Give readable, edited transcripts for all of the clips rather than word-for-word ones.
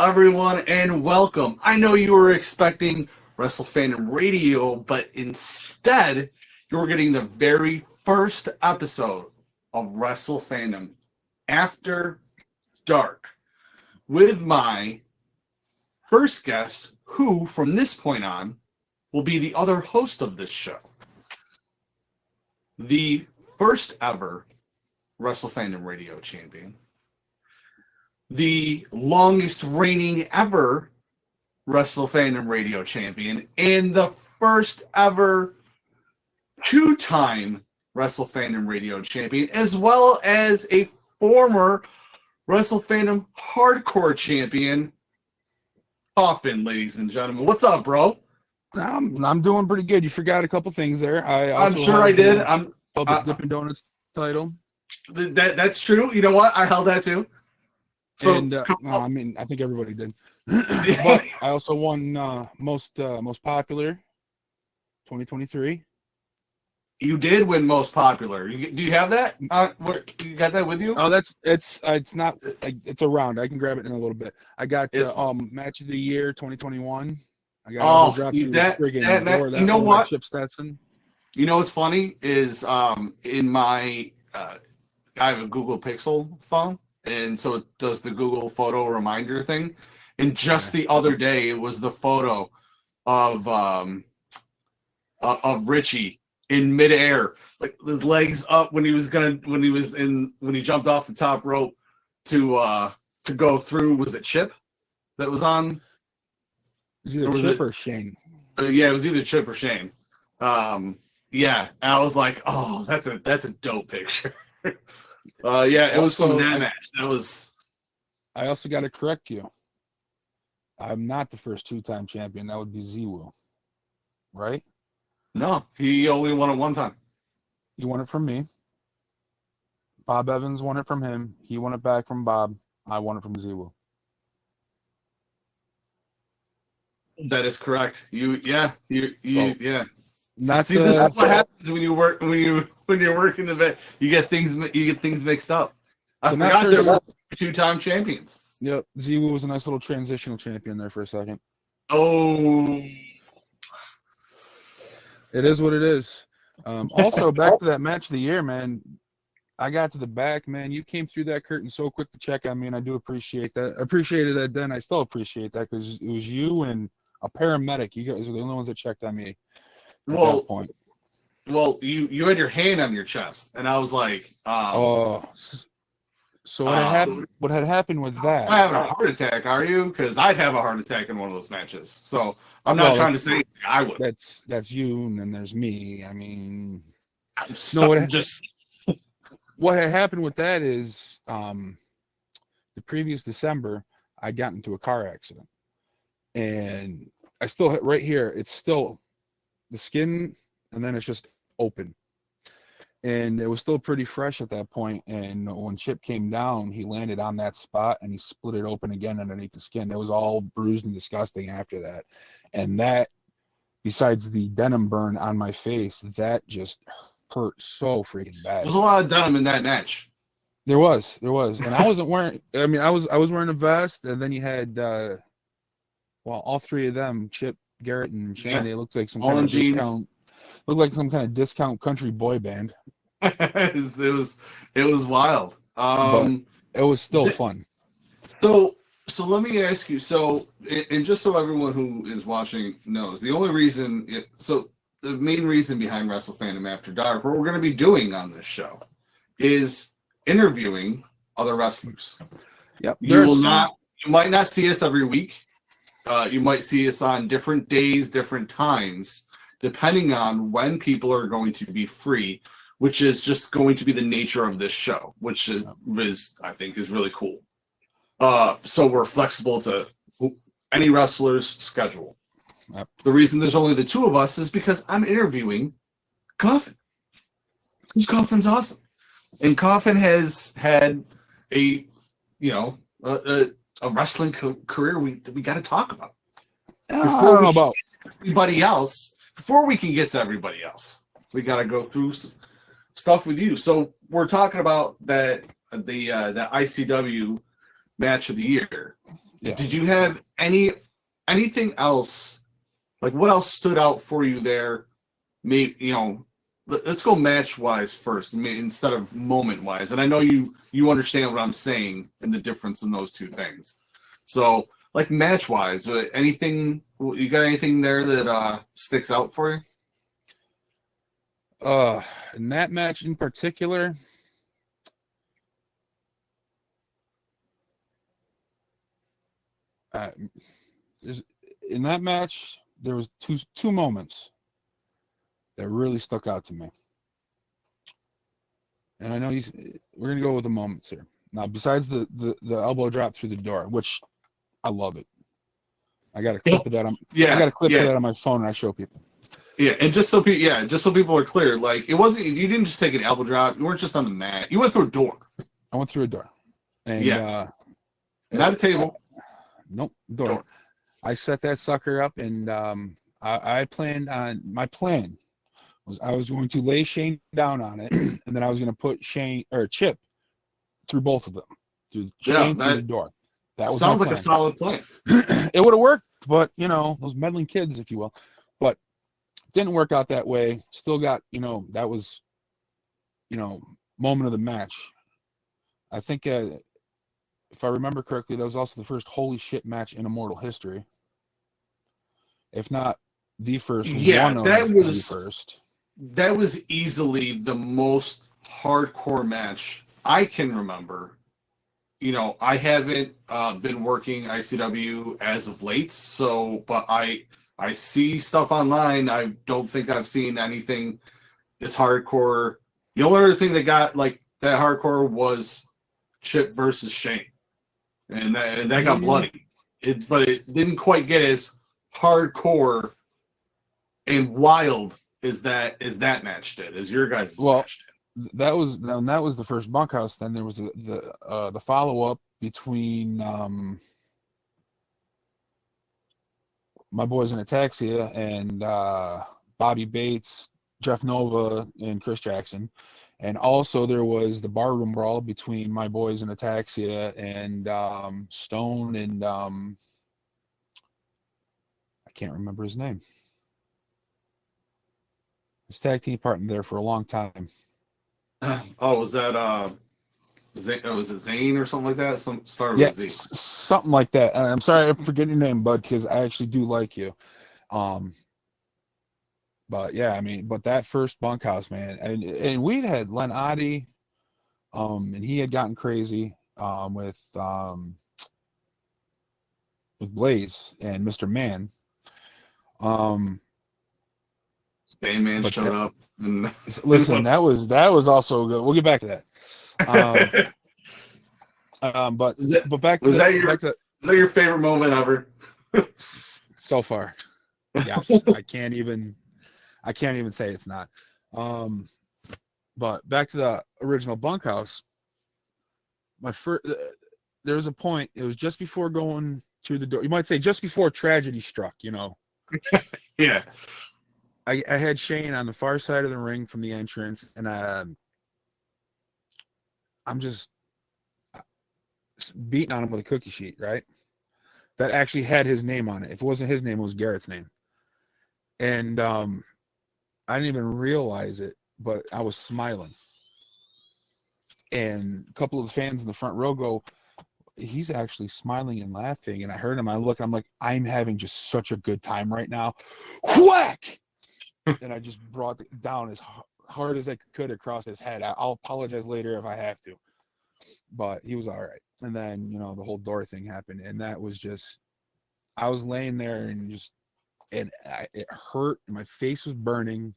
everyone, and welcome. I know you were expecting Wrestle Fandom Radio, but instead, you're getting the very first episode of Wrestle Fandom After Dark with my first guest, who, from this point on, will be the other host of this show. The first ever Wrestle Fandom Radio champion. The longest reigning ever Wrestle Fandom Radio champion, and the first ever two-time Wrestle Fandom Radio champion, as well as a former Wrestle Fandom Hardcore champion, Coffin, ladies and gentlemen. What's up, bro? I'm doing pretty good. You forgot a couple things there. I'm sure I did. I'm the Dippin' Donuts title. That's true. You know what? I held that too. So, I mean, I think everybody did. But I also won most popular 2023. You did win most popular. Do you have that? You got that with you? Oh, it's not. It's around. I can grab it in a little bit. I got match of the year 2021. I got that you know what? Chip Stetson. You know what's funny is in my I have a Google Pixel phone. And so it does the Google photo reminder thing. And just the other day, it was the photo of Richie in midair, like his legs up when he jumped off the top rope to go through. Was it Chip that was on? It was either Chip or Shane. Yeah, it was either Chip or Shane. Yeah, and I was like, oh, that's a dope picture. It was from that match. I also got to correct you. I'm not the first two-time champion. That would be Z-Will, right? No, he only won it one time. He won it from me. Bob Evans won it from him. He won it back from Bob. I won it from Z-Will. That is correct. Yeah. Not See, this is what happens when you're working the vet. You get things mixed up. I forgot there were two-time champions. Yep, Z-Will was a nice little transitional champion there for a second. Oh, it is what it is. Also, back to that match of the year, man. I got to the back, man. You came through that curtain so quick to check on me, and I do appreciate that. I appreciated that then. I still appreciate that because it was you and a paramedic. You guys were the only ones that checked on me. Well, you had your hand on your chest, and I was like, so what had happened with that? I have a heart attack, are you? Because I'd have a heart attack in one of those matches. So I'm not trying to say I would. That's you, and then there's me. I mean, what had happened with that is the previous December I got into a car accident, and I still right here. It's still the skin, and then it's just open. And it was still pretty fresh at that point. And when Chip came down, he landed on that spot and he split it open again underneath the skin. It was all bruised and disgusting after that. And that, besides the denim burn on my face, that just hurt so freaking bad. There's a lot of denim in that match. There was. And I wasn't wearing, I mean, I was wearing a vest, and then you had, all three of them, Chip, Garrett, and Shane, they looked like some kind of discount. Looked like some kind of discount country boy band. it was wild. But it was still fun. So let me ask you. So, and just so everyone who is watching knows, the main reason behind Wrestle Fandom After Dark, what we're going to be doing on this show, is interviewing other wrestlers. Yep. You might not see us every week. You might see us on different days, different times, depending on when people are going to be free, which is just going to be the nature of this show, which I think is really cool. So we're flexible to any wrestler's schedule. Yep. The reason there's only the two of us is because I'm interviewing Coffin. Because Coffin's awesome. And Coffin has had a wrestling career we got to talk about. Everybody else. Before we can get to everybody else, we got to go through stuff with you. So we're talking about the ICW match of the year. Yes. Did you have anything else? Like, what else stood out for you there? Maybe, let's go match wise first, instead of moment wise. And I know you understand what I'm saying and the difference in those two things. So, like match wise, anything you got anything there that sticks out for you? In that match in particular, uh, in that match there was two moments that really stuck out to me. And I know we're gonna go with the moments here. Now, besides the elbow drop through the door, which I love it. I got a clip of that. I got a clip of that on my phone, and I show people. Yeah, and just so people are clear, like it wasn't. You didn't just take an elbow drop. You weren't just on the mat. You went through a door. I went through a door. And not a table. Nope, door. I set that sucker up, and I planned on my plan was I was going to lay Shane down on it, and then I was going to put Chip through both of them, through Shane through the door. That was sounds like a solid plan. It would have worked, but those meddling kids, if you will, but didn't work out that way. Still got that was moment of the match. I think if I remember correctly, that was also the first holy shit match in Immortal history, if not the first. Yeah, the first. That was easily the most hardcore match I can remember. I haven't been working ICW as of late, but I see stuff online. I don't think I've seen anything as hardcore. The only other thing that got like that hardcore was Chip versus Shane, and that got bloody. But it didn't quite get as hardcore and wild as that match did, as your guys' match did. That was the first bunkhouse. Then there was the follow up between my boys in Ataxia and Bobby Bates, Jeff Nova, and Chris Jackson, and also there was the barroom brawl between my boys in Ataxia and Stone and I can't remember his name. His tag team partner there for a long time. Was that was it Zane or something like that? With Z. Something like that. I'm sorry I forget your name, bud, because I actually do like you. But yeah, but that first bunkhouse, man, and we'd had Len Oddie, and he had gotten crazy with Blaze and Mr. Man. Man showed up. And listen, that was also good. We'll get back to that. But back to is that your favorite moment ever? So far, yes. I can't even say it's not. But back to the original bunkhouse. There was a point. It was just before going through the door. You might say just before tragedy struck. Yeah. I had Shane on the far side of the ring from the entrance, and I'm just beating on him with a cookie sheet, right? That actually had his name on it. If it wasn't his name, it was Garrett's name. And I didn't even realize it, but I was smiling. And a couple of the fans in the front row go, he's actually smiling and laughing. And I heard him. I'm like, I'm having just such a good time right now. Whack! And I just brought it down as hard as I could across his head. I'll apologize later if I have to. But he was all right. And then, the whole door thing happened. And that was just, I was laying there and it hurt. And my face was burning.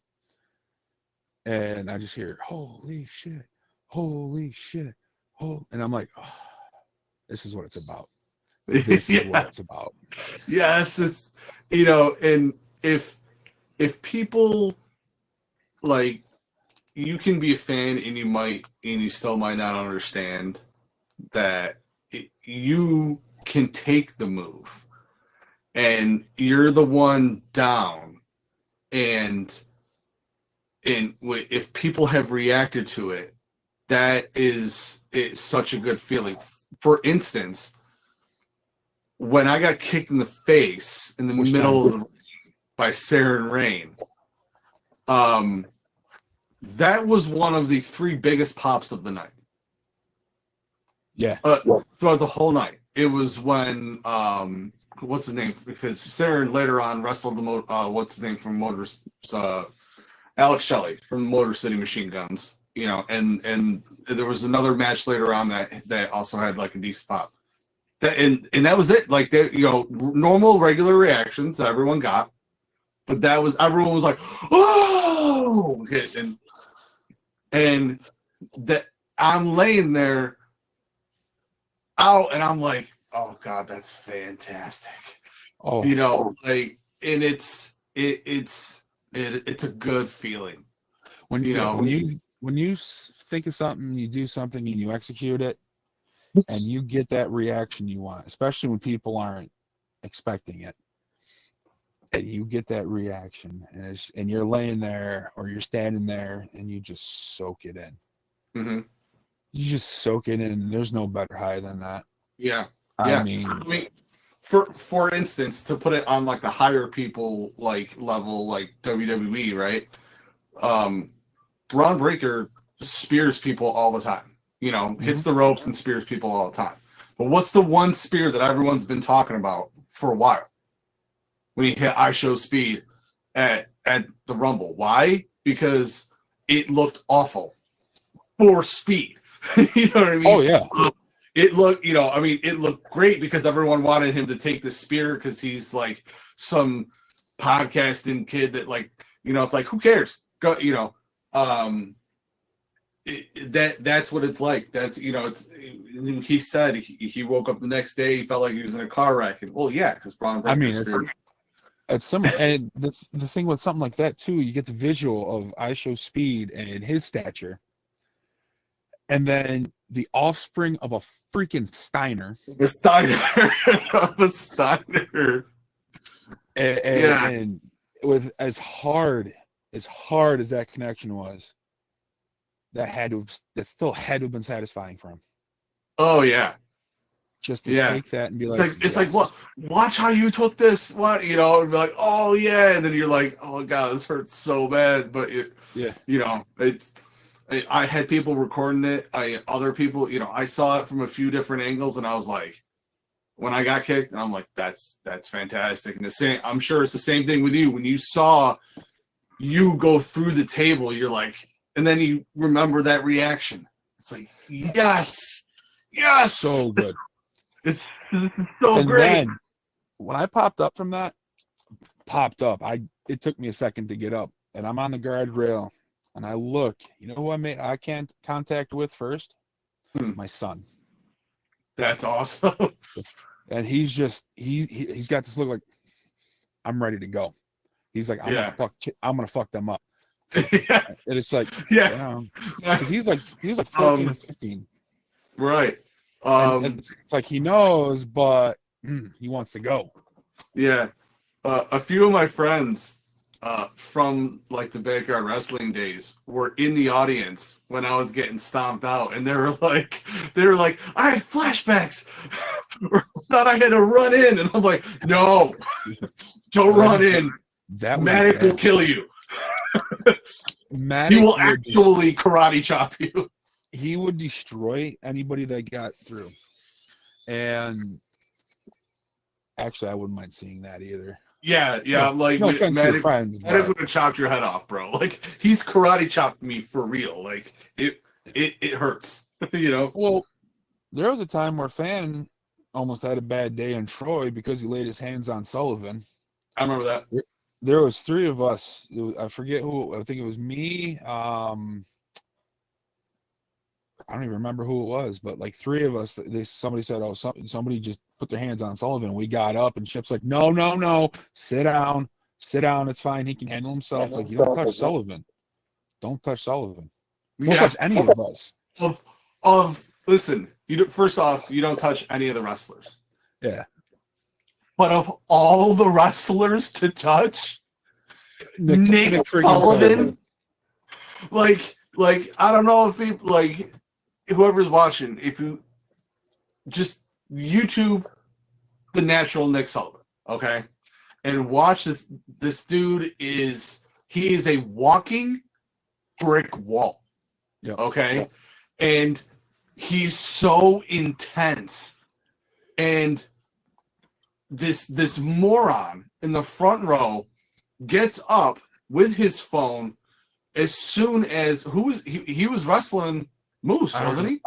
And I just hear, holy shit. Holy shit. And I'm like, oh, this is what it's about. This is what it's about. Yes. It's, and if people like, you can be a fan and you still might not understand that you can take the move and you're the one down, and if people have reacted to it, it's such a good feeling. For instance, when I got kicked in the face in the middle of the ring by Sarah and Rain, that was one of the 3 biggest pops of the night. Yeah. Throughout the whole night. It was when what's his name? Because Sarah later on wrestled the what's his name from Motors, Alex Shelley from Motor City Machine Guns. You know, and there was another match later on that also had like a decent pop. And that was it. Like they, normal regular reactions that everyone got, but everyone was like, oh, and that I'm laying there out, and I'm like, oh God, that's fantastic. Oh, and it's a good feeling when you think of something, you do something, and you execute it, and you get that reaction you want, especially when people aren't expecting it, and you get that reaction, and you're laying there or you're standing there, and you just soak it in. Mm-hmm. You just soak it in. There's no better high than that. Yeah. I mean, for instance, to put it on like the higher people like level, like WWE, right? Braun Breaker spears people all the time. Hits the ropes and spears people all the time. But what's the one spear that everyone's been talking about for a while? When he hit I Show Speed at the Rumble. Why? Because it looked awful for Speed. You know what I mean? oh yeah. It looked, it looked great because everyone wanted him to take the spear because he's like some podcasting kid that like, it's like, who cares? Go, that's what it's like. That's, he said he woke up the next day, he felt like he was in a car wreck. And well, yeah, because Braun Breaker. It's similar, and the thing with something like that too, you get the visual of I Show Speed and his stature, and then the offspring of a freaking Steiner. The Steiner. And with as hard as that connection was, that still had to have been satisfying for him. Oh yeah. Just to take that and be like, it's like, what? Watch how you took this. What, and be like, oh yeah, and then you're like, oh God, this hurts so bad. But I had people recording it. Other people, I saw it from a few different angles, and I was like, when I got kicked, and I'm like, that's fantastic. And I'm sure it's the same thing with you. When you saw you go through the table, you're like, and then you remember that reaction. It's like, yes, so good. This is so and great. Then when I popped up from that, it took me a second to get up, and I'm on the guardrail, and I look. You know who I made eye contact with first? My son. That's awesome. And he's got this look like, I'm ready to go. He's like, I'm gonna fuck them up. And it's like, because he's like 14 or 15. Right. And it's like he knows, but he wants to go. Yeah. A few of my friends from like the backyard wrestling days were in the audience when I was getting stomped out, and they were like, I had flashbacks. Thought I had to run in, and I'm like, no, don't run in. That Matic will kill you. He will actually karate chop you. He would destroy anybody that got through. And actually, I wouldn't mind seeing that either. Yeah. Like, no offense to your friends, Matic would have chopped your head off, bro. Like, he's karate chopped me for real. Like, it hurts. Well, there was a time where Fan almost had a bad day in Troy because he laid his hands on Sullivan. I remember that. There was 3 of us. I forget who. I think it was me. I don't even remember who it was, but like 3 of us. Somebody said, "Oh, somebody just put their hands on Sullivan." We got up, and Chip's like, "No, sit down. It's fine. He can handle himself." It's like, you don't touch Sullivan. Don't touch Sullivan. Don't touch any of us. Listen, first off, you don't touch any of the wrestlers. Yeah. But of all the wrestlers to touch, Nick Sullivan, like I don't know if he, like, whoever's watching, if you just YouTube the natural Nick Sullivan, okay? And watch this. This dude he is a walking brick wall. Yep. Okay. Yep. And he's so intense. And this moron in the front row gets up with his phone as soon as he was wrestling Moose, wasn't he?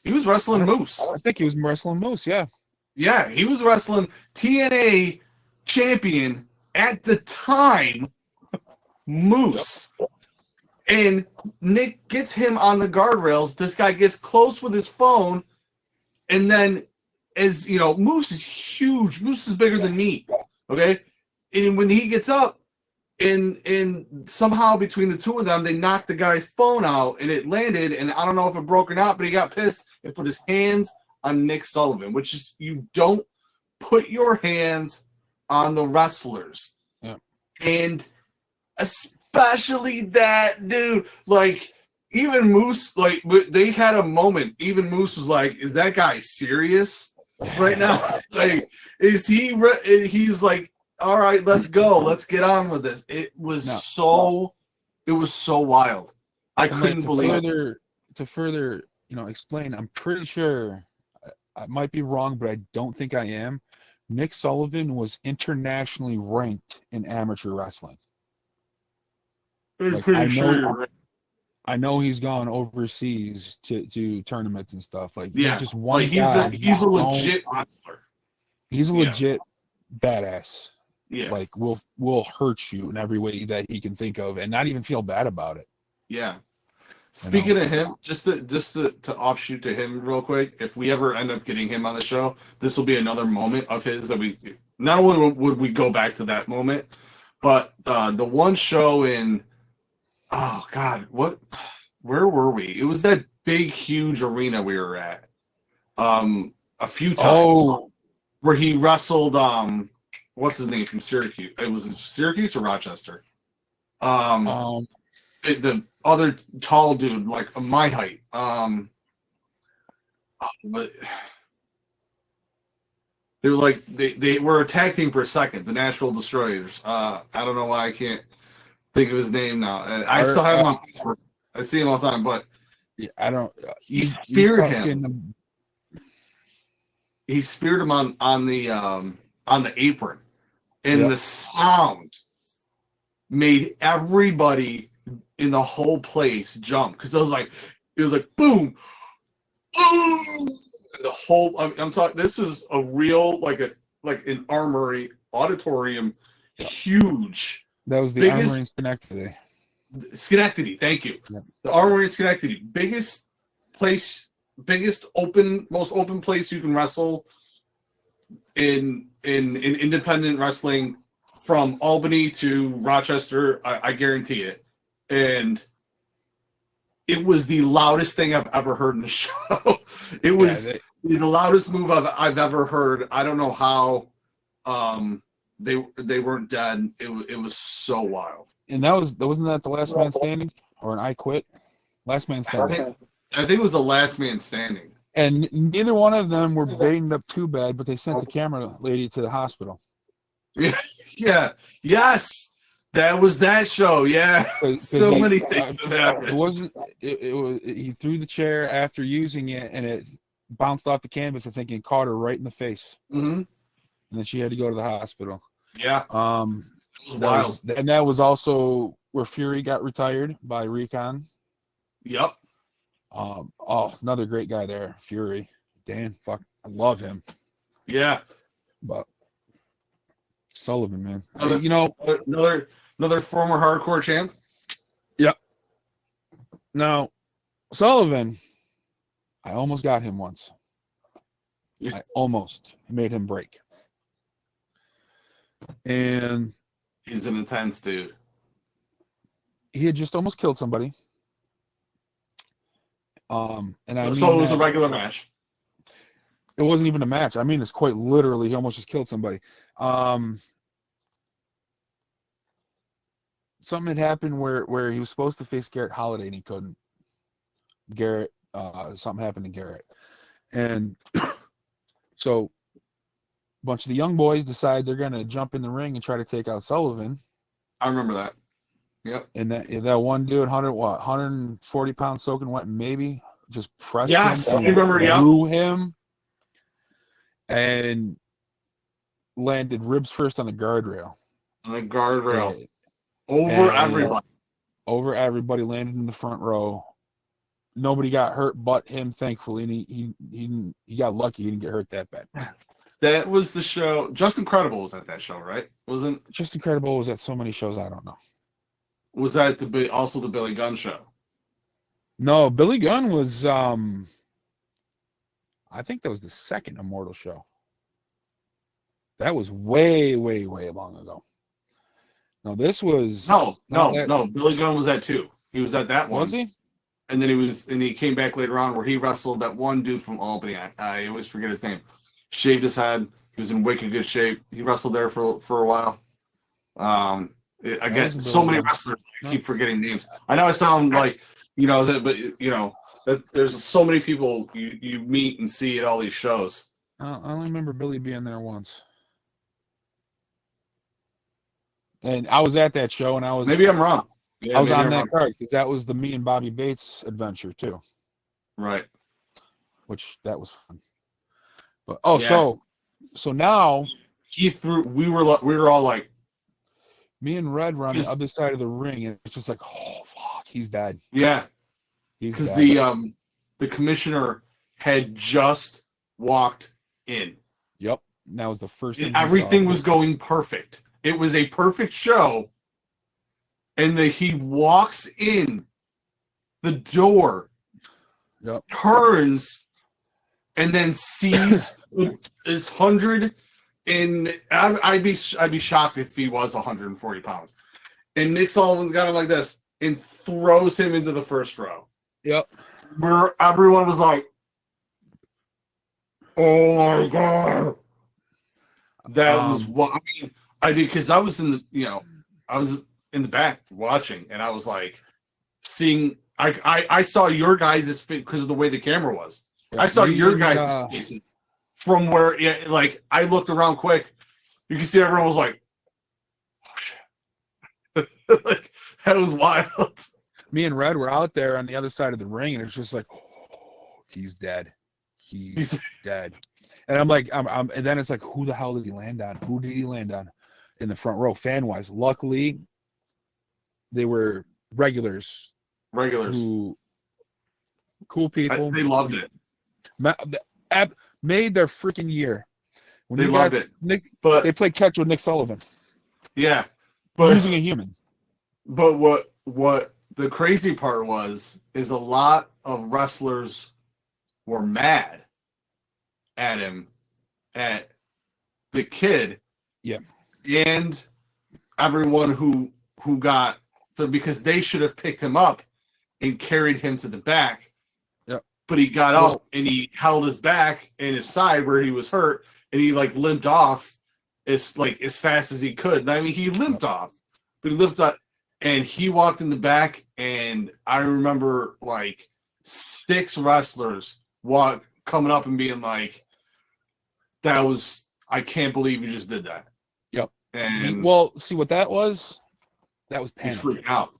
He was wrestling Moose. I think he was wrestling Moose, yeah. Yeah, he was wrestling TNA champion at the time, Moose. And Nick gets him on the guardrails. This guy gets close with his phone. And then, as you know, Moose is huge. Moose is bigger than me. Okay? And when he gets up, and somehow between the two of them, they knocked the guy's phone out, and it landed. And I don't know if it broke or not, but he got pissed and put his hands on Nick Sullivan, which is, you don't put your hands on the wrestlers. Yeah. And especially that dude, like, even Moose, like, they had a moment. Even Moose was like, is that guy serious right now? Like, is he, he's like, all right, let's go. Let's get on with this. It was so wild. I couldn't believe it. To further, explain, I'm pretty sure, I might be wrong, but I don't think I am. Nick Sullivan was internationally ranked in amateur wrestling. I'm pretty sure you're right. I know he's gone overseas to tournaments and stuff. Like, yeah, he's just one like guy. He's a legit wrestler. He's a legit badass. Yeah. Like, will hurt you in every way that he can think of and not even feel bad about it. Yeah. Speaking of him, just to offshoot to him real quick, if we ever end up getting him on the show, this will be another moment of his that we, not only would we go back to that moment, but the one show in, oh God, where were we? It was that big, huge arena we were at a few times where he wrestled, what's his name from Syracuse? It was Syracuse or Rochester? The other tall dude, like my height. But they were like they were a tag team for a second, the Natural Destroyers. I don't know why I can't think of his name now. I still have him on Facebook. I see him all the time, but I don't. He speared him. He speared him on the apron, and the sound made everybody in the whole place jump, because it was like boom, boom, and the whole. I'm talking. This is a real like an armory auditorium, huge. That was the Armory in Schenectady. Schenectady, thank you. Yep. The Armory in Schenectady, biggest place, most open place you can wrestle in independent wrestling, from Albany to Rochester. I guarantee it. And it was the loudest thing I've ever heard in the show. It was the loudest move I've ever heard. I don't know how they weren't dead. It was so wild. And wasn't that the Last Man Standing or an I Quit? Last Man Standing. I think it was the Last Man Standing. And neither one of them were baited up too bad, but they sent the camera lady to the hospital. Yeah. Yes. That was that show. Yeah. So many things have happened. It wasn't. It was. He threw the chair after using it, and it bounced off the canvas. I think and caught her right in the face. Mm-hmm. And then she had to go to the hospital. Yeah. It was wild. And that was also where Fury got retired by Recon. Yep. Another great guy there, Fury. Dan, I love him. Yeah. But Sullivan, man. Another former hardcore champ. Yep. Now, Sullivan, I almost got him once. I almost made him break. And he's an intense dude. He had just almost killed somebody. So it was a regular match. It wasn't even a match. I mean, it's quite literally, he almost just killed somebody. Something had happened where he was supposed to face Garrett Holiday and he couldn't. Something happened to Garrett. And so a bunch of the young boys decide they're going to jump in the ring and try to take out Sullivan. I remember that. Yep. And that one dude, 140 pounds soaking wet, maybe just pressed Yes, him, I remember. threw him, and landed ribs first on the guardrail. On the guardrail. And, Over everybody. Over everybody, landed in the front row. Nobody got hurt but him, thankfully, and he got lucky. He didn't get hurt that bad. That was the show. Just Incredible was at that show, right? Wasn't Just Incredible was at so many shows, I don't know. Was that also the Billy Gunn show? No, Billy Gunn was I think that was the second Immortal show. That was way, way, way long ago. No, this was no. Billy Gunn was at 2. He was at that one. Was he? And then he came back later on where he wrestled that one dude from Albany. I always forget his name. Shaved his head. He was in wicked good shape. He wrestled there for a while. I get so many wrestlers. I keep forgetting names. I know I sound like, that there's so many people you meet and see at all these shows. I only remember Billy being there once. And I was at that show, and Maybe I'm wrong. Yeah, I was on that card because that was the me and Bobby Bates adventure too. Right. Which that was fun. But so now he threw. We were all like, me and Red were on the other side of the ring, and it's just like, oh fuck, he's dead. Yeah. Because the commissioner had just walked in. Yep. And that was the first thing. Everything was going perfect. It was a perfect show. And he walks in the door, turns, and then sees his 100, and I'd be shocked if he was 140 pounds. And Nick Sullivan's got him like this and throws him into the first row. Yep. Where everyone was like, "Oh my god!" That was what because I was in the back watching, and I was like seeing. I saw your guys' face because of the way the camera was. I saw your guys' faces from where, I looked around quick. You can see everyone was like, "Oh shit!" Like that was wild. Me and Red were out there on the other side of the ring, and it's just like, oh, he's dead. He's dead. And I'm like, and then it's like, who the hell did he land on? Who did he land on in the front row, fan wise? Luckily, they were regulars. Who, cool people. They loved it. Made their freaking year. When they loved it. But they played catch with Nick Sullivan. Yeah. But using a human. But what the crazy part is a lot of wrestlers were mad at him, at the kid. Yeah. And everyone who got, because they should have picked him up and carried him to the back. Yep. But he got up and he held his back and his side where he was hurt, and he limped off as fast as he could. And I mean, he limped off, but he limped off. And he walked in the back, and I remember 6 wrestlers coming up and being like, I can't believe you just did that. Yep. And see what that was? That was panic. He freaked out.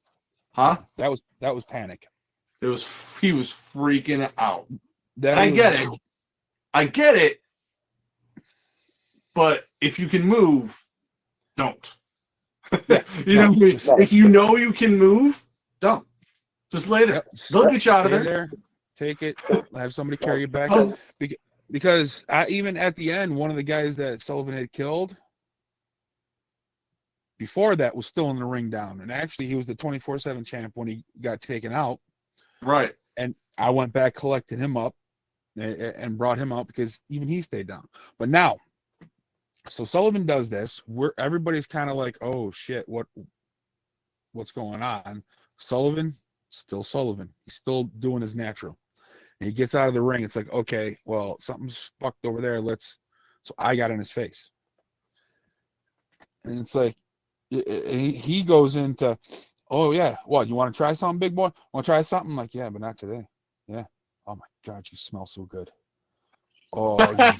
Huh? That was panic. He was freaking out. I get it. But if you can move, don't. If you know you can move, don't. Just lay there. They'll get you out of there. Take it. Have somebody carry you back. Because even at the end, one of the guys that Sullivan had killed before that was still in the ring down. And actually, he was the 24/7 champ when he got taken out. Right. And I went back, collected him up, and brought him out because even he stayed down. But now, so Sullivan does this. Everybody's kind of like, oh shit, what's going on? Sullivan, still Sullivan. He's still doing his natural. And he gets out of the ring. It's like, okay, well, something's fucked over there. So I got in his face. And it's like, he goes into, oh yeah, what, you want to try something, big boy? Want to try something? I'm like, yeah, but not today. Yeah. Oh my God, you smell so good. Oh, I'm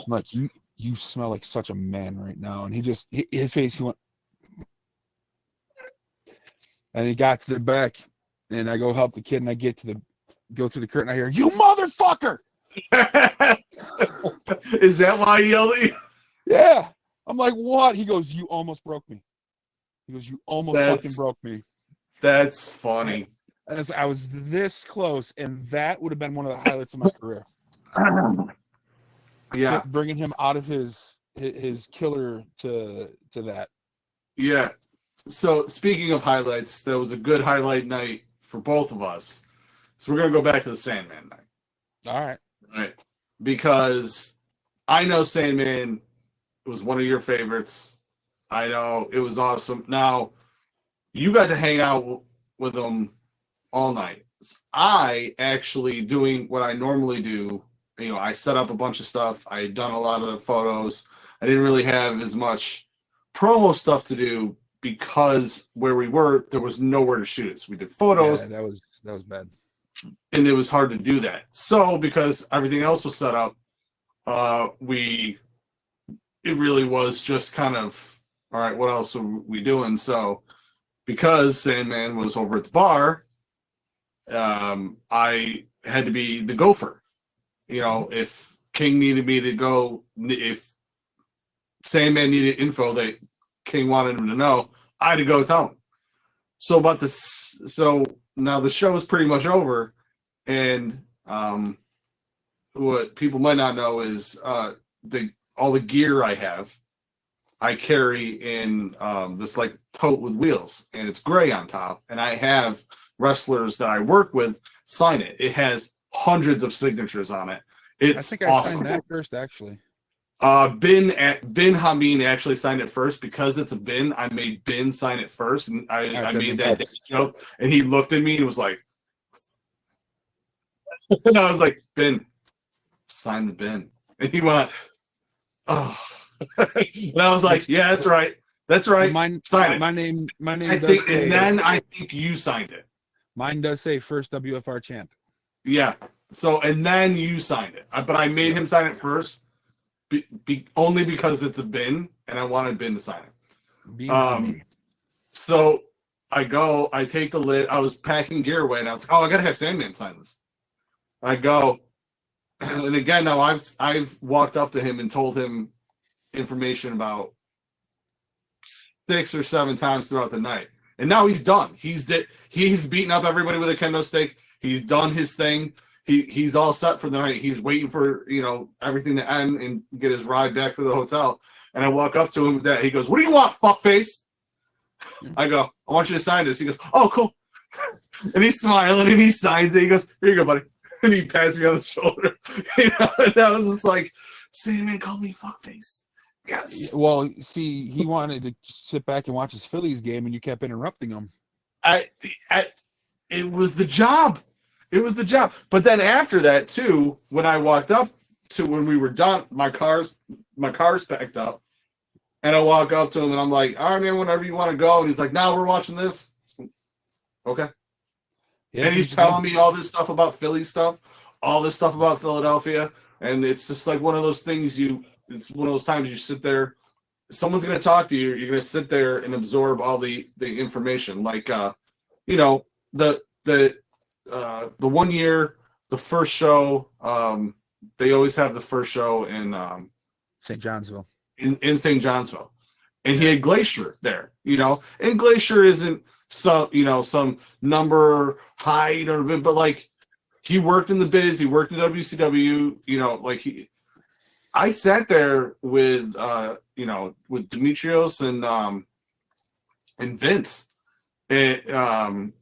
like, you smell like such a man right now. And his face, he went, and he got to the back, and I go help the kid, and I go through the curtain. I hear, "You motherfucker!" Is that why he yelled at you? Yeah. I'm like, what? He goes, "You almost broke me." He goes, "You almost fucking broke me." That's funny. And I was this close, and that would have been one of the highlights of my career. Yeah. Bringing him out of his killer to that. Yeah. So speaking of highlights, that was a good highlight night for both of us. So we're gonna go back to the Sandman night. All right. Right. Because I know Sandman was one of your favorites. I know it was awesome. Now, you got to hang out with him all night. I actually doing what I normally do. You know, I set up a bunch of stuff. I had done a lot of the photos. I didn't really have as much promo stuff to do because where we were, there was nowhere to shoot it. So we did photos. Yeah, that was bad. And it was hard to do that. So because everything else was set up, it really was just kind of, all right, what else are we doing? So because Sandman was over at the bar, I had to be the gopher. You know, if King needed me to go, if Sandman needed info that King wanted him to know, I had to go tell him. So now the show is pretty much over, and what people might not know is all the gear I have, I carry in this like tote with wheels, and it's gray on top, and I have wrestlers that I work with sign it. It has hundreds of signatures on it. It's I think I awesome. signed that first, actually. Ben Hameen actually signed it first because it's a Ben. I made Ben sign it first, and I made that joke, and he looked at me and was like, and I was like, Ben, sign the Ben, and he went, oh, and I was like, yeah, that's right, sign it. My name I does think, say, and then I think you signed it. Mine does say first WFR champ. Yeah. So, and then you signed it, but I made him sign it first. Only because it's a bin, and I wanted Ben to sign it. So I take the lid. I was packing gear away, and I was like, "Oh, I gotta have Sandman sign this." I go, and again, now I've walked up to him and told him information about 6 or 7 times throughout the night, and now he's done. He's beaten up everybody with a kendo stick. He's done his thing. He's all set for the night. He's waiting for, everything to end and get his ride back to the hotel. And I walk up to him with that. He goes, "What do you want, fuckface?" I go, "I want you to sign this." He goes, "Oh, cool." And he's smiling and he signs it. He goes, "Here you go, buddy." And he pats me on the shoulder. And that was just like, Sandman called me fuckface. Yes. Well, see, he wanted to sit back and watch his Phillies game, and you kept interrupting him. It was the job. It was the job. But then after that, too, when I walked up to when we were done, my car's packed up. And I walk up to him and I'm like, "All right, man, whenever you want to go." And he's like, "No, we're watching this." Okay. Yeah, and he's telling me all this stuff about Philly stuff, all this stuff about Philadelphia. And it's just like one of those things it's one of those times you sit there, someone's going to talk to you. You're going to sit there and absorb all the information. Like, the 1 year, the first show, they always have the first show in St. Johnsville. In St. Johnsville. And he had Glacier there, and Glacier isn't some number height but like he worked in the biz, he worked in WCW, I sat there with with Demetrios and Vince, and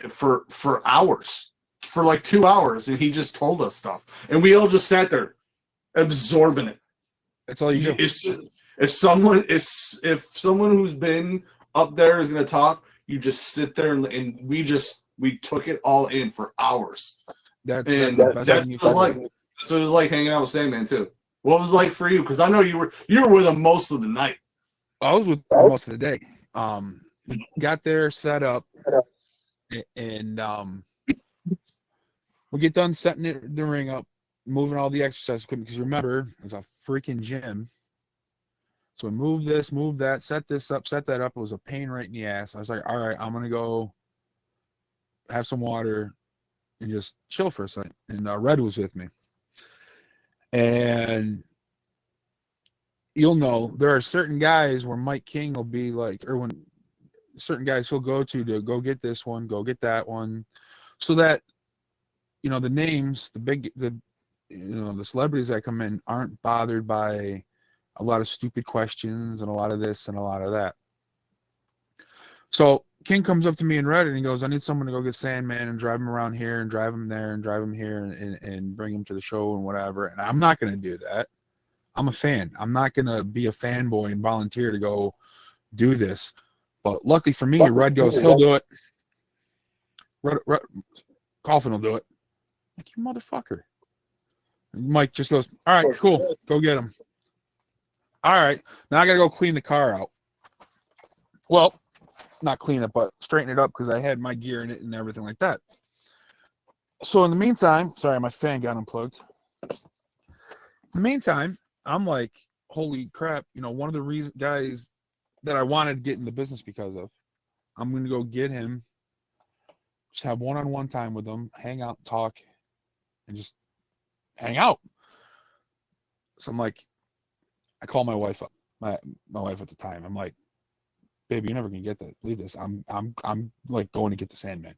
for hours, for like 2 hours, and he just told us stuff, and we all just sat there absorbing it. That's all you do. If someone who's been up there is going to talk, you just sit there and we took it all in for hours. That's the best thing you can do. So it was like hanging out with Sandman too. What was it like for you? Because I know you were with him most of the night. I was with him most of the day. We got there, set up, and we get done setting the ring up. moving all the exercise equipment, because remember, it's a freaking gym. So we moved this, moved that, set this up, set that up. It was a pain right in the ass. I was like, all right, I'm going to go have some water and just chill for a second. And Red was with me. And you'll know there are certain guys where Mike King will be like, or when certain guys he'll go to go get this one, go get that one. So that, the names, the celebrities that come in aren't bothered by a lot of stupid questions and a lot of this and a lot of that. So King comes up to me in Reddit and he goes, I need someone to go get Sandman and drive him around here and drive him there and drive him here and bring him to the show and whatever. And I'm not going to do that. I'm a fan. I'm not going to be a fanboy and volunteer to go do this. But luckily for me, Red goes, he'll do it. Red, Coffin will do it. Like, you motherfucker. And Mike just goes, all right, cool. Go get him. All right. Now I got to go clean the car out. Well, not clean it, but straighten it up because I had my gear in it and everything like that. So in the meantime, sorry, my fan got unplugged. In the meantime, I'm like, holy crap, one of the guys that I wanted to get in the business because of, I'm going to go get him, just have one-on-one time with him, hang out, talk, and just hang out. So I'm like, I call my wife up, my wife at the time. I'm like, baby, you're never gonna get that. Believe this. I'm like going to get the Sandman.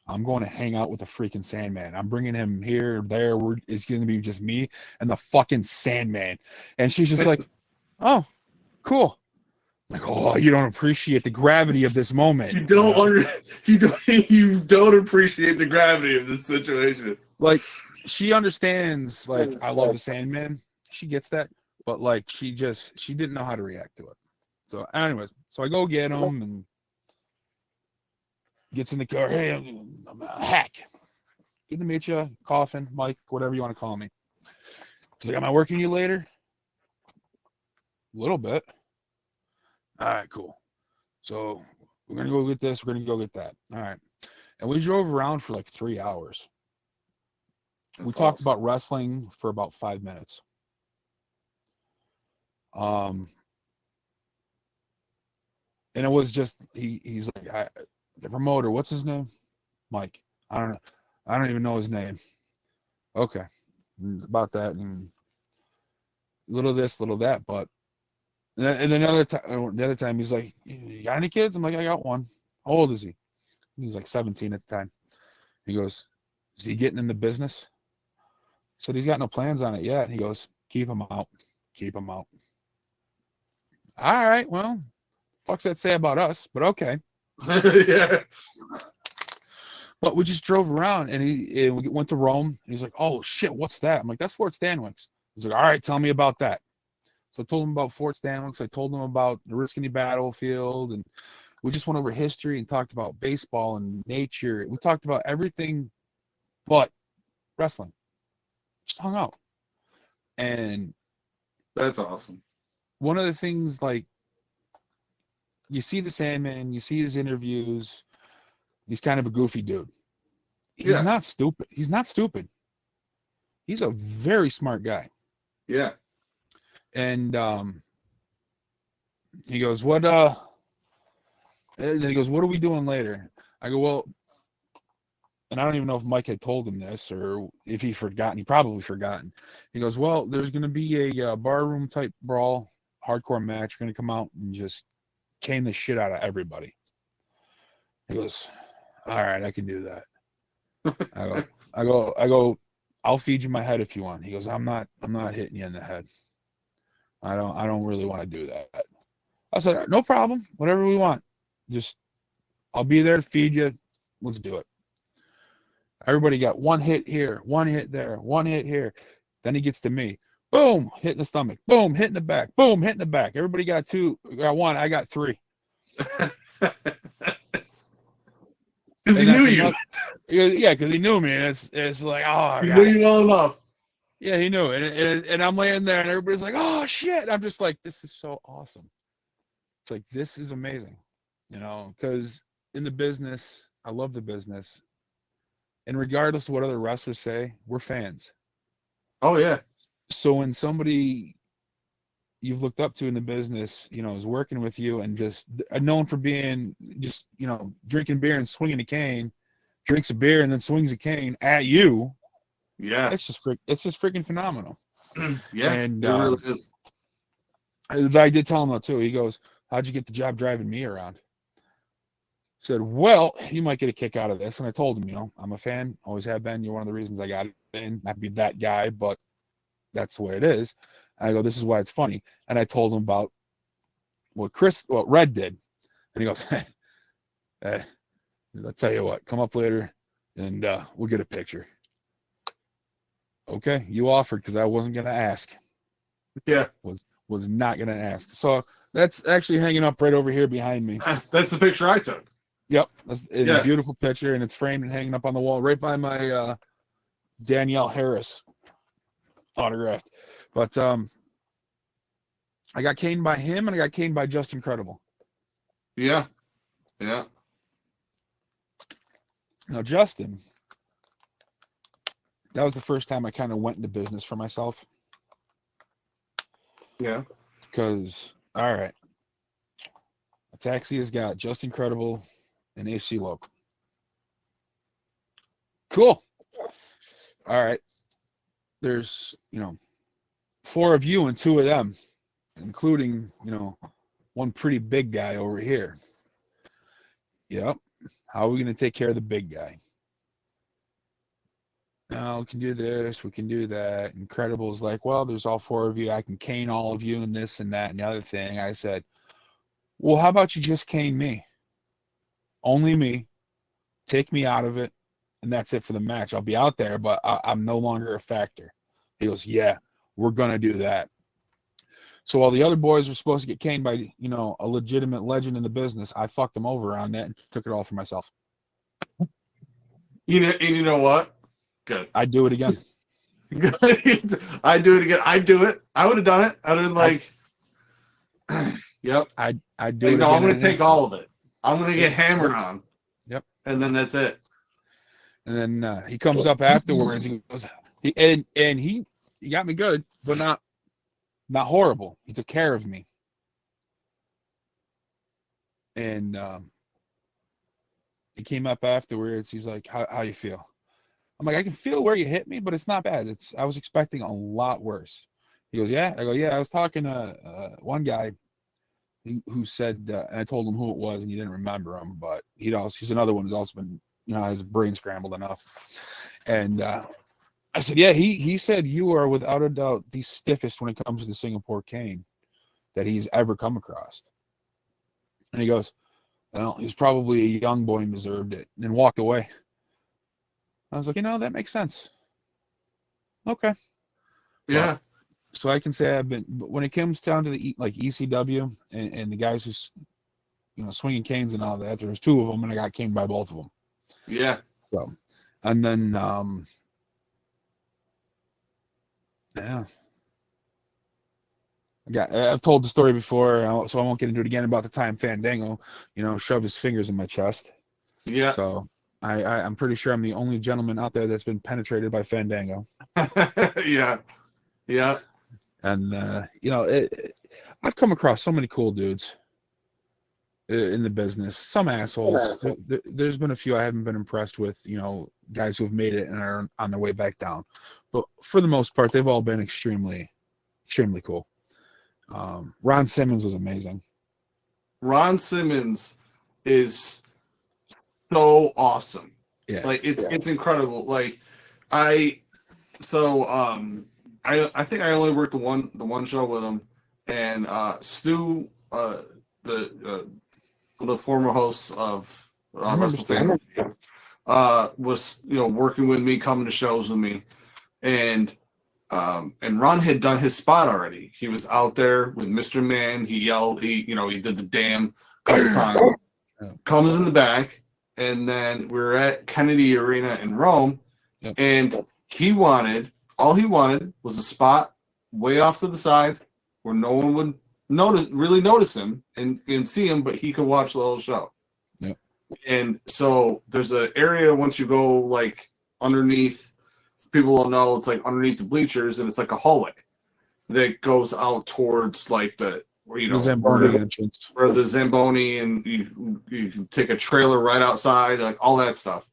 I'm going to hang out with the freaking Sandman. I'm bringing him here, there. It's gonna be just me and the fucking Sandman. And she's just like, oh, cool. I'm like, oh, you don't appreciate the gravity of this moment. You don't appreciate the gravity of this situation. Like, she understands. Like, I love the Sandman. She gets that, but like, she didn't know how to react to it. So, anyways, I go get him and gets in the car. Hey, I'm a hack. Good to meet you. Coffin, Mike, whatever you want to call me. He's like, am I working you later? A little bit. All right, cool. So we're going to go get this. We're going to go get that. All right. And we drove around for like 3 hours. We talked about wrestling for about 5 minutes. And it was just, he's like, the promoter, what's his name? Mike. I don't even know his name. Okay. About that. And little this, little that. But, and then the other time, he's like, you got any kids? I'm like, I got one. How old is he? He was like 17 at the time. He goes, is he getting in the business? I said, he's got no plans on it yet. He goes, keep him out. Keep him out. All right, well, fuck's that say about us? But okay. Yeah. But we just drove around and we went to Rome. And he's like, oh shit, what's that? I'm like, that's Fort Stanwix. He's like, all right, tell me about that. So I told him about Fort Stanwix. I told him about the Oriskany battlefield, and we just went over history and talked about baseball and nature. We talked about everything but wrestling. Just hung out. And that's awesome. One of the things, like, you see the Sandman, you see his interviews. He's kind of a goofy dude. He's not stupid. He's not stupid. He's a very smart guy. Yeah. And he goes, what and then he goes, what are we doing later? I go, well, and I don't even know if Mike had told him this or if he forgotten. He probably forgotten. He goes, well, there's going to be a barroom type brawl, hardcore match. You're going to come out and just cane the shit out of everybody. He goes, all right, I can do that. I go, I'll feed you my head if you want. He goes, I'm not hitting you in the head. I don't really want to do that. I said, no problem. Whatever we want. Just, I'll be there to feed you. Let's do it. Everybody got one hit here, one hit there, one hit here. Then he gets to me. Boom, hit in the stomach. Boom, hit in the back. Boom, hit in the back. Everybody got two. Got one. I got three. Because he knew you. Yeah, because he knew me. And it's like, oh, he knew you well enough. Yeah, he knew. And I'm laying there, and everybody's like, oh, shit. I'm just like, this is so awesome. It's like, this is amazing. Because in the business, I love the business. And regardless of what other wrestlers say, we're fans. Oh yeah. So when somebody you've looked up to in the business, is working with you and just known for being just, drinking beer and swinging a cane, drinks a beer and then swings a cane at you, Yeah. it's just freaking phenomenal. Yeah. And It really is. I did tell him though too. He goes, "How'd you get the job driving me around?" I said, "Well, you might get a kick out of this." And I told him, I'm a fan, always have been. You're one of the reasons I got in. Not to be that guy, but that's the way it is. And I go, "This is why it's funny." And I told him about what Red did. And he goes, "Hey, I'll tell you what, come up later and we'll get a picture." Okay, you offered because I wasn't gonna ask. Yeah. Was not gonna ask. So that's actually hanging up right over here behind me. That's the picture I took. Yep, that's a beautiful picture, and it's framed and hanging up on the wall right by my Danielle Harris autographed. But I got caned by him, and I got caned by Just Incredible. Yeah. Yeah. Now, Justin, that was the first time I kind of went into business for myself. Yeah. Because, all right, a taxi has got Just Incredible and HC Local. Cool. All right. There's, 4 of you and 2 of them, including, one pretty big guy over here. Yep. How are we going to take care of the big guy? No, we can do this, we can do that. Incredible's like, well, there's all 4 of you. I can cane all of you and this and that and the other thing. I said, well, how about you just cane me? Only me. Take me out of it, and that's it for the match. I'll be out there, but I'm no longer a factor. He goes, yeah, we're going to do that. So while the other boys were supposed to get caned by, a legitimate legend in the business, I fucked them over on that and took it all for myself. You know what? Good. I'd do it again. I do it again. I do it. I would have done it. I would have like, yep. I'd do like, it no, again. I'm going to take all of it. I'm going to get hammered on. Yep. And then that's it. And then he comes up afterwards. He goes, he got me good, but not horrible. He took care of me. And he came up afterwards. He's like, how you feel? I'm like, I can feel where you hit me, but it's not bad. I was expecting a lot worse. He goes, yeah. I go, yeah. I was talking to one guy who said, and I told him who it was, and he didn't remember him, but he's another one who's also been, his brain scrambled enough. And I said, yeah. He said you are without a doubt the stiffest when it comes to the Singapore cane that he's ever come across. And he goes, well, he's probably a young boy and deserved it, and walked away. I was like, that makes sense. Okay. Yeah. Well, so I can say I've been, but when it comes down to the ECW and the guys who's, swinging canes and all that, there's 2 of them, and I got caned by both of them. Yeah. So, and then, yeah. I've told the story before, so I won't get into it again about the time Fandango, shoved his fingers in my chest. Yeah. So I'm pretty sure I'm the only gentleman out there that's been penetrated by Fandango. Yeah. Yeah. And, I've come across so many cool dudes in the business. Some assholes. There's been a few I haven't been impressed with, guys who have made it and are on their way back down. But for the most part, they've all been extremely, extremely cool. Ron Simmons was amazing. Ron Simmons is so awesome. Yeah. Like it's incredible. Like I think I only worked the one show with him, and Stu, the former host of Wrestle Fandom, was working with me, coming to shows with me, and Ron had done his spot already. He was out there with Mr. Man. He yelled. He did the damn couple times. Comes in the back, and then we were at Kennedy Arena in Rome, and all he wanted was a spot way off to the side where no one would really notice him and see him, but he could watch the whole show. And so there's an area once you go like underneath people don't know, it's like underneath the bleachers, and it's like a hallway that goes out towards like the Zamboni entrance, or the Zamboni, and you can take a trailer right outside, like all that stuff.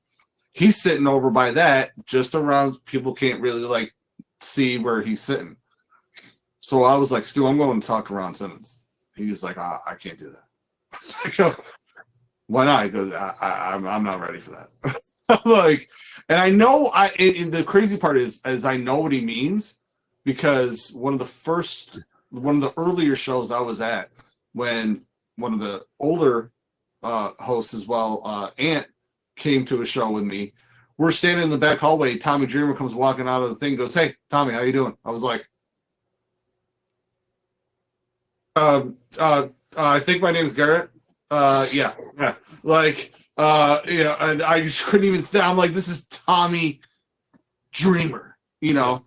He's sitting over by that, just around. People can't really like see where he's sitting. So I was like, Stu, I'm going to talk to Ron Simmons. He's like, I can't do that. I go, why not? He goes, I'm not ready for that. I'm like, and I know and the crazy part is I know what he means, because one of the earlier shows I was at, when one of the older hosts as well, Ant, came to a show with me. We're standing in the back hallway. Tommy Dreamer comes walking out of the thing, goes, "Hey, Tommy, how you doing?" I was like, I think my name's Garrett. Yeah. Like, and I just couldn't even I'm like, this is Tommy Dreamer, Yeah.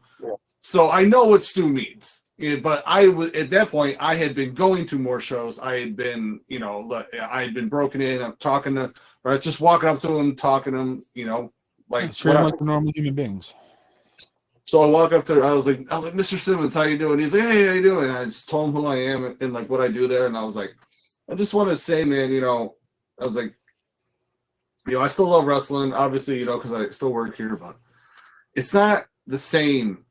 So I know what Stu means. Yeah, but I was at that point, I had been going to more shows. I had been, I had been broken in. I'm talking to, or just walking up to him, talking to him, like treating like normal human beings. So I walk up to, I was like, Mr. Simmons, how you doing? He's like, hey, how you doing? And I just told him who I am and like what I do there. And I was like, I just want to say, man, I was like, I still love wrestling, obviously, because I still work here, but it's not the same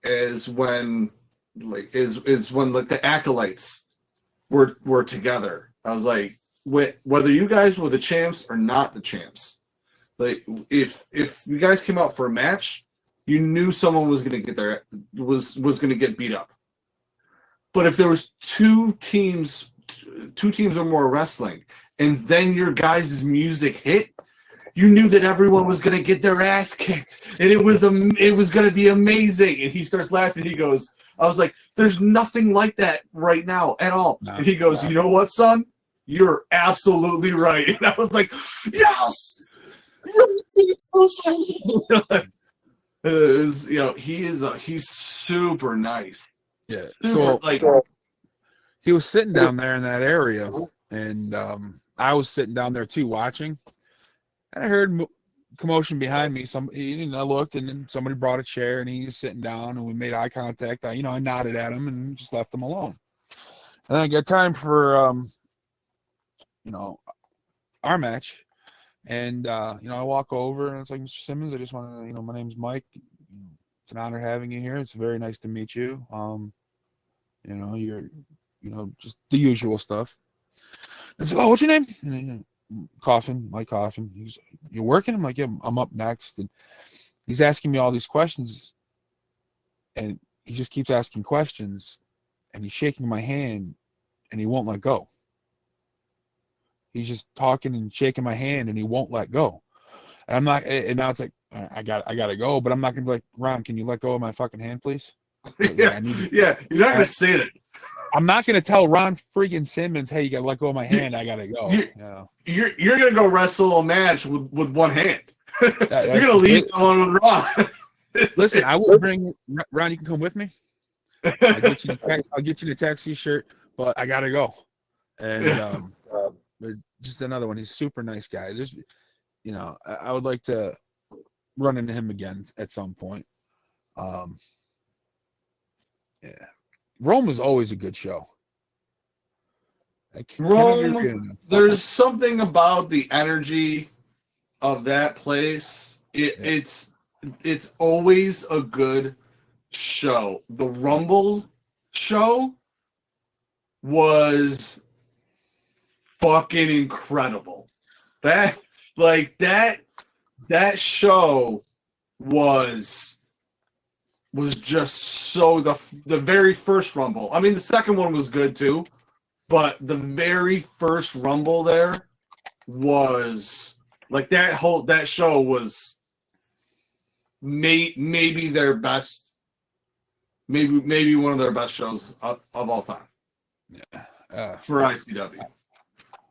as when when like the acolytes were together. I was like, whether you guys were the champs or not the champs, like if you guys came out for a match, you knew someone was going to get was going to get beat up. But if there was two teams or more wrestling, and then your guys' music hit, you knew that everyone was going to get their ass kicked, and it was going to be amazing. And he starts laughing. He goes, I was like, there's nothing like that right now at all. No, and he goes, You know what, son? You're absolutely right. And I was like, yes! He's super nice. Yeah. So he was sitting down there in that area, and I was sitting down there too, watching. And I heard commotion behind me. I looked, and then somebody brought a chair, and he was sitting down, and we made eye contact. I nodded at him and just left him alone. And then I got time for our match. And I walk over, and it's like, Mr. Simmons, I just want to, my name's Mike. It's an honor having you here. It's very nice to meet you. You're, just the usual stuff. It's like, oh, what's your name? And Mike Coffin. You're working? I'm like, yeah, I'm up next. And he's asking me all these questions, and he just keeps asking questions, and he's shaking my hand, and he won't let go. He's just talking and shaking my hand, and he won't let go. And I'm not. And now it's like, I got to go, but I'm not gonna be like, Ron, can you let go of my fucking hand, please? Yeah, you're not gonna say that. I'm not gonna tell Ron freaking Simmons, hey, you gotta let go of my hand. I gotta go. You're gonna go wrestle a match with one hand. You're gonna leave someone with Ron. Listen, I will bring Ron. You can come with me. I'll get you the taxi shirt, but I gotta go. And but just another one. He's a super nice guy. Just I would like to run into him again at some point. Yeah. Rome was always a good show. Rome, there's something about the energy of that place. It's always a good show. The Rumble show was fucking incredible. That show was just so the very first Rumble. I mean, the second one was good too, but the very first Rumble there was like that show was maybe their best, maybe one of their best shows of all time. Yeah, for ICW.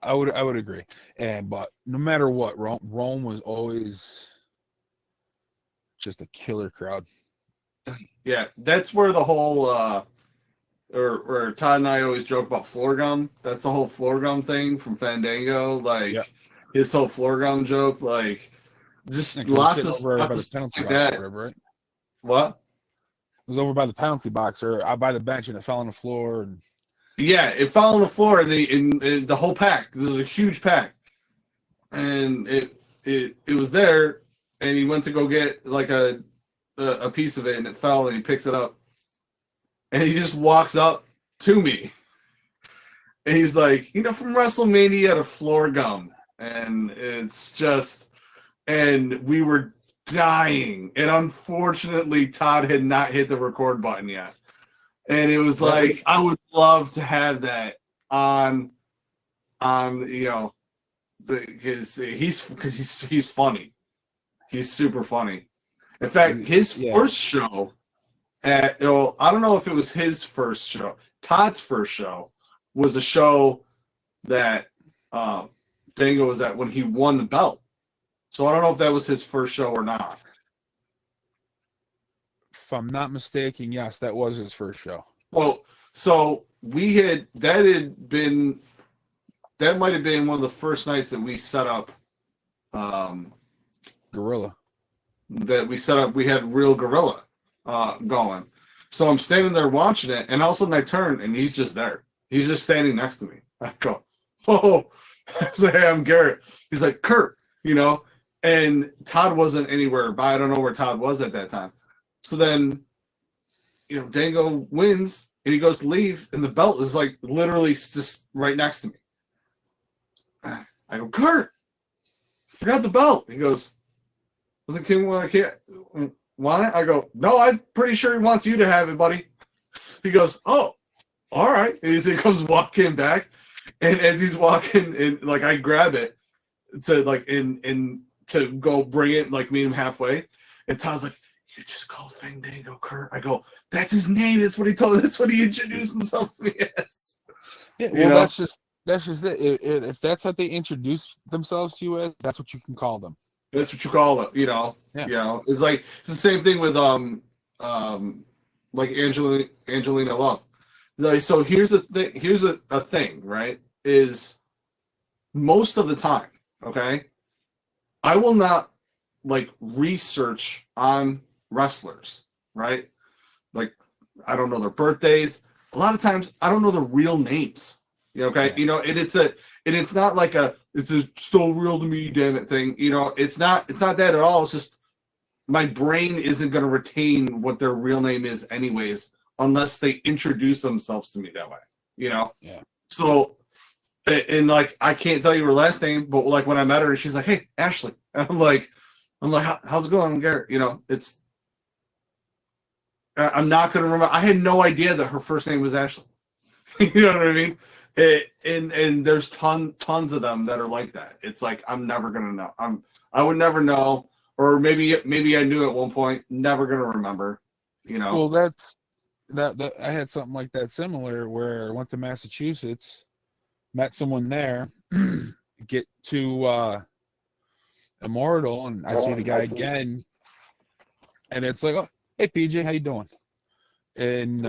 I would agree. But no matter what, Rome was always just a killer crowd. Yeah, that's where the whole or Todd and I always joke about floor gum. That's the whole floor gum thing from Fandango. Like his whole floor gum joke, like just lots of stuff like that. Right? What? It was over by the penalty box or out by the bench, and it fell on the floor. And Yeah, it fell on the floor in the whole pack. This was a huge pack, and it was there, and he went to go get like a piece of it, and it fell, and he picks it up, and he just walks up to me, and he's like, from WrestleMania to floor gum, and it's just, and we were dying, and unfortunately, Todd had not hit the record button yet. And it was like, I would love to have that on because he's funny. He's super funny. In fact, his first show I don't know if it was his first show. Todd's first show was a show that Dango was at when he won the belt. So I don't know if that was his first show or not. if I'm not mistaken, yes, that was his first show. Well, so that might have been one of the first nights that we set up Gorilla. We had Real Gorilla going. So I'm standing there watching it, and all of a sudden I turn, and he's just there. He's just standing next to me. I go, "Oh," I say, "Hey, I'm Garrett." He's like, "Kurt," and Todd wasn't anywhere, but I don't know where Todd was at that time. So then, Dango wins, and he goes to leave, and the belt is like literally just right next to me. I go, "Kurt, I got the belt." He goes, "Was it King when I can't want it?" I go, "No, I'm pretty sure he wants you to have it, buddy." He goes, "Oh, all right." And he comes walking back, and as he's walking, and like I grab it to like in to go bring it, like meet him halfway, and Todd's like, "You just call Fandango Kurt." I go, "That's his name. That's what he told. That's what he introduced himself to me as." Yeah, well, that's just it. If that's what they introduce themselves to you as, that's what you can call them. That's what you call it, Yeah. It's like it's the same thing with like Angelina Love. Like, so here's the thing. Here's a thing, right? Is most of the time, okay, I will not like research on wrestlers, right? Like I don't know their birthdays. A lot of times I don't know their real names. Okay, and it's not like it's a still real to me, damn it thing. It's not that at all. It's just my brain isn't going to retain what their real name is anyways, unless they introduce themselves to me that way. Yeah. So, and like I can't tell you her last name, but like when I met her, she's like, "Hey, Ashley," and I'm like, "How's it going, Garrett?" I'm not going to remember. I had no idea that her first name was Ashley. You know what I mean? And there's tons of them that are like that. It's like I'm never gonna know. I would never know, or maybe I knew at one point. Never gonna remember. Well, that's that. I had something like that similar where I went to Massachusetts, met someone there, get to Immortal, and I see the guy again, and it's like, "Oh, hey PJ, how you doing?" And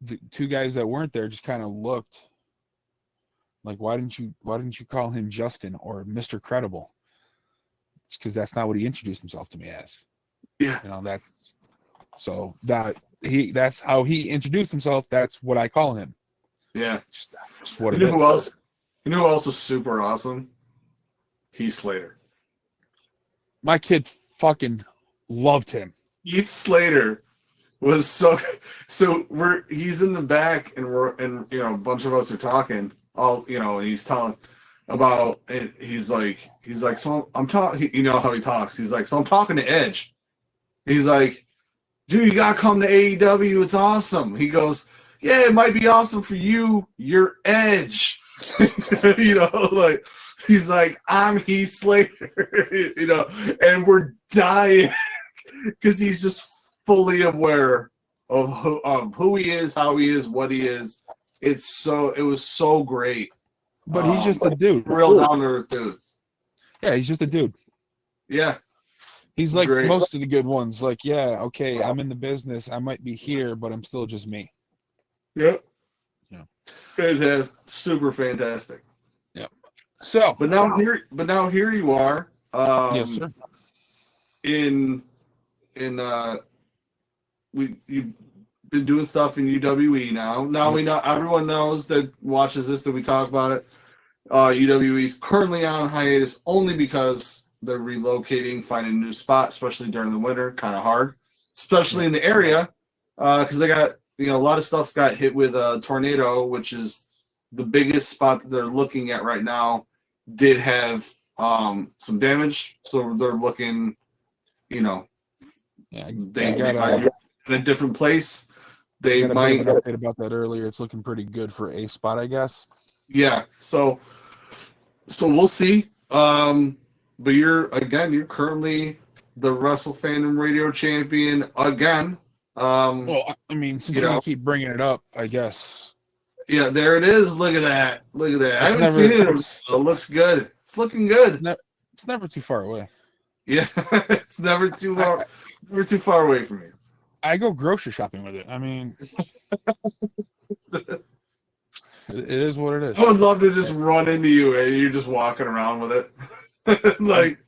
the two guys that weren't there just kind of looked like, why didn't you call him Justin or Mr. Credible? It's because that's not what he introduced himself to me as. Yeah. That's how he introduced himself. That's what I call him. Yeah. Just what you know who else? You know who else was super awesome? Heath Slater. My kid fucking loved him. Heath Slater was he's in the back, and a bunch of us are talking, and he's telling about it. He's like, "So I'm talking," how he talks. He's like, "So I'm talking to Edge." He's like, "Dude, you gotta come to AEW. It's awesome." He goes, "Yeah, it might be awesome for you. You're Edge." Like he's like, "I'm Heath Slater," and we're dying because he's just fully aware of who he is, how he is, what he is. It was so great. But he's just a dude. Real down to earth dude. Yeah, he's just a dude. Yeah. He's like great. Most of the good ones. Like, yeah, okay, I'm in the business. I might be here, but I'm still just me. Yep. Yeah. Fantastic. Super fantastic. Yep. So But now here you are. Yes, sir. you've been doing stuff in UWE now. Now we know, everyone knows that watches this, that we talk about it. UWE is currently on hiatus only because they're relocating, finding a new spot, especially during the winter, kind of hard, especially in the area, because they got, a lot of stuff got hit with a tornado, which is the biggest spot that they're looking at right now. Did have some damage, so they're looking, they got might be in a different place. They got a might bit of an update about that earlier. It's looking pretty good for a spot, I guess. Yeah, so we'll see. But you're currently the Wrestle Fandom Radio Champion again. Well, I mean, since you want to keep bringing it up, I guess. Yeah, there it is. Look at that. I haven't seen it. It looks good. It's looking good. It's never too far away. Yeah, it's never too far away from you. I go grocery shopping with it. I mean, it is what it is. I would love to just run into you and you're just walking around with it. Like,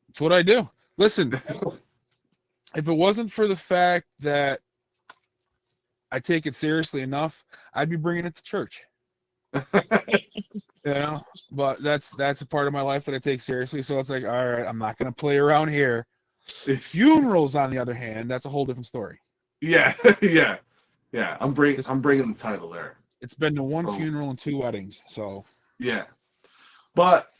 it's what I do. Listen, if it wasn't for the fact that I take it seriously enough, I'd be bringing it to church. But that's a part of my life that I take seriously. So it's like, all right, I'm not going to play around here. Funerals, on the other hand, that's a whole different story. Yeah. I'm bringing the title there. It's been to one funeral and 2 weddings. So yeah, but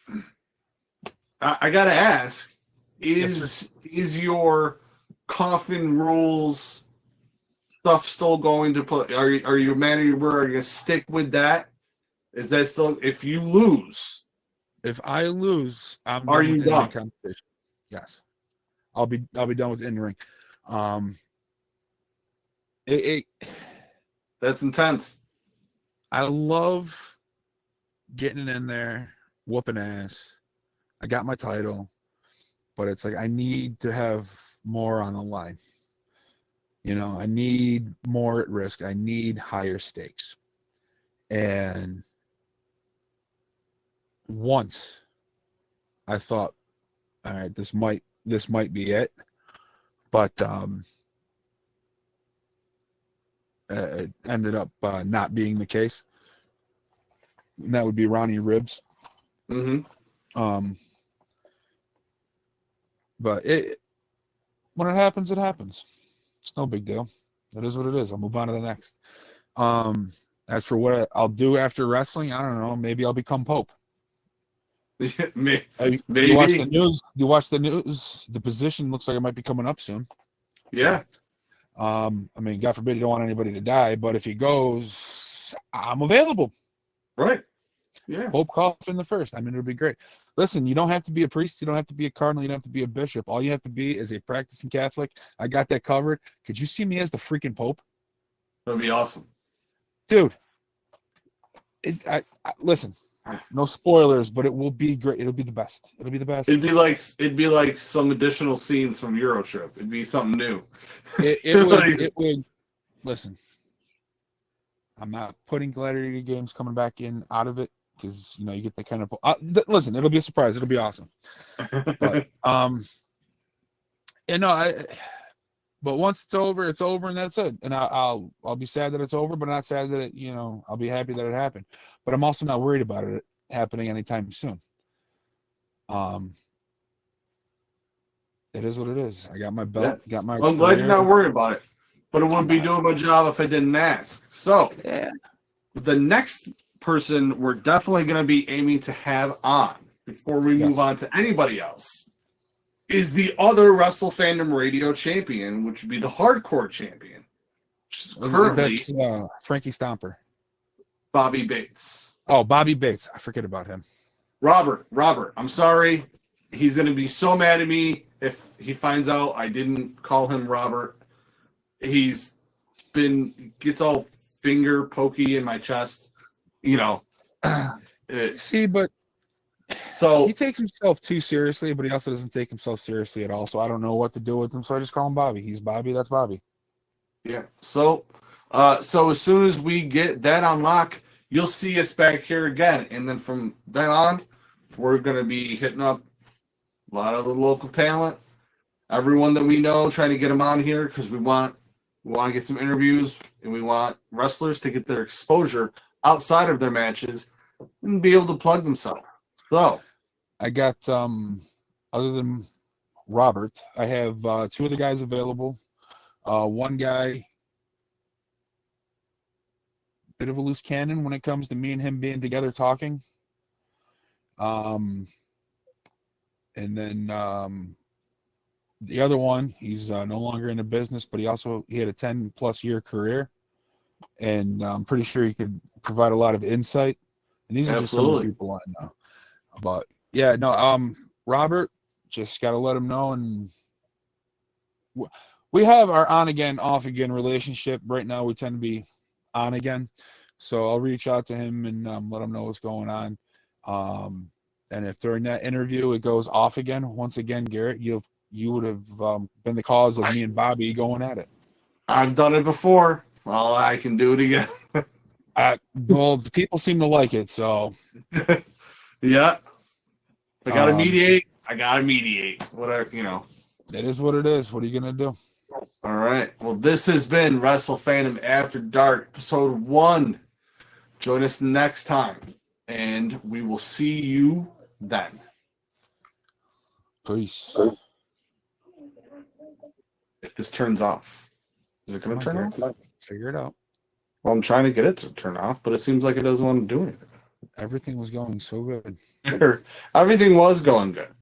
I gotta ask: is your coffin rules stuff still going to put? Are you a man of your word? Are you gonna stick with that? Is that still? If you lose, if I lose, I'm are you done? Competition. Yes, I'll be done with in ring. That's intense. I love getting in there, whooping ass. I got my title, but it's like I need to have more on the line. I need more at risk. I need higher stakes. And once I thought, all right, this might be it, but it ended up not being the case. And that would be Ronnie Ribs. Mm-hmm. But when it happens, it happens. It's no big deal. It is what it is. I'll move on to the next. As for what I'll do after wrestling, I don't know. Maybe I'll become Pope. Maybe. You watch the news. The position looks like it might be coming up soon. Yeah. So, I mean, God forbid you don't want anybody to die, but if he goes, I'm available. Right. Yeah. Pope Coffin the first. I mean, it'll be great. Listen, you don't have to be a priest. You don't have to be a cardinal. You don't have to be a bishop. All you have to be is a practicing Catholic. I got that covered. Could you see me as the freaking Pope? That'd be awesome. Dude, listen, no spoilers, but it will be great. It'll be the best. It'll be the best. It'd be like some additional scenes from Eurotrip. It'd be something new. It would. Listen, I'm not putting Gladiator games coming back in out of it because you get that kind of. Listen, it'll be a surprise. It'll be awesome. But But once it's over, and that's it. And I'll be sad that it's over, but not sad that I'll be happy that it happened. But I'm also not worried about it happening anytime soon. It is what it is. I got my belt, got my. I'm glad you're not worried about it, but it wouldn't be doing my job if I didn't ask. So, the next person we're definitely going to be aiming to have on before we move on to anybody else is the other Wrestle Fandom Radio champion, which would be the Hardcore champion. Currently, that's Frankie Stomper. Bobby Bates. Oh, Bobby Bates. I forget about him. Robert, I'm sorry. He's going to be so mad at me if he finds out I didn't call him Robert. Gets all finger pokey in my chest, See, but so he takes himself too seriously, but he also doesn't take himself seriously at all. So I don't know what to do with him. So I just call him Bobby. He's Bobby. That's Bobby. Yeah. So as soon as we get that on lock, you'll see us back here again. And then from then on, we're going to be hitting up a lot of the local talent. everyone that we know, trying to get them on here because we want to get some interviews and we want wrestlers to get their exposure outside of their matches and be able to plug themselves. So I got other than Robert, I have two of the guys available. One guy, bit of a loose cannon when it comes to me and him being together talking. And then the other one, he's no longer in the business, but he had a 10+ year career, and I'm pretty sure he could provide a lot of insight. And these are just some of the people I know. But yeah, no, Robert, just got to let him know. And we have our on again, off again relationship. Right now, we tend to be on again. So I'll reach out to him and let him know what's going on. And if during that interview it goes off again, once again, Garrett, you would have been the cause of me and Bobby going at it. I've done it before. Well, I can do it again. Well, the people seem to like it, so yeah. If I gotta mediate, I gotta mediate. Whatever, you know. It is what it is. What are you gonna do? All right. Well, this has been Wrestle Fandom After Dark, episode 1. Join us next time, and we will see you then. Peace. If this turns off, is it going to turn off? Figure it out. Well, I'm trying to get it to turn off, but it seems like it doesn't want to do anything. Everything was going so good. Everything was going good.